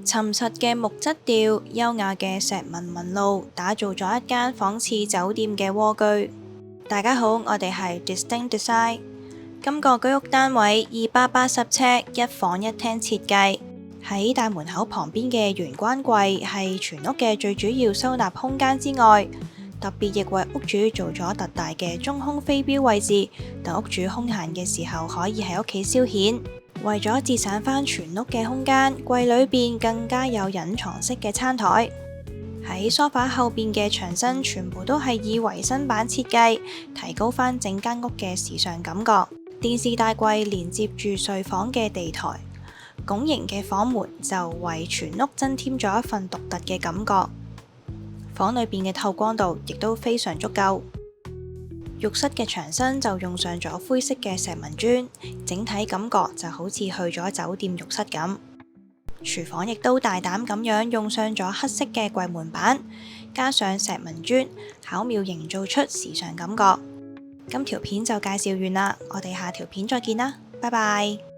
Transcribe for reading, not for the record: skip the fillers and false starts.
沉實嘅木質調、優雅嘅石紋紋路，打造咗一間仿似酒店嘅蝸居。大家好，我哋係 Distinct Design。今個居屋單位280尺，一房一廳設計，喺大門口旁邊嘅玄關櫃係全屋嘅最主要收納空間之外，特別亦為屋主做咗特大嘅中空飛鏢位置，等屋主空閒嘅時候可以喺屋企消遣。為咗節省返全屋嘅空間，櫃裏邊更加有隱藏式嘅餐台。喺梳化後邊嘅牆身全部都係以維新版設計，提高返整間屋嘅時尚感覺。電視大櫃連接住睡房嘅地台，拱形嘅房門就為全屋增添咗一份獨特嘅感覺。房裏邊嘅透光度亦都非常足夠。浴室嘅牆身就用上咗灰色嘅石紋磚，整體感覺就好似去咗酒店浴室咁。廚房亦都大膽咁樣用上咗黑色嘅櫃門板，加上石紋磚，巧妙營造出時尚感覺。今條片就介紹完啦，我哋下條片再見啦，拜拜。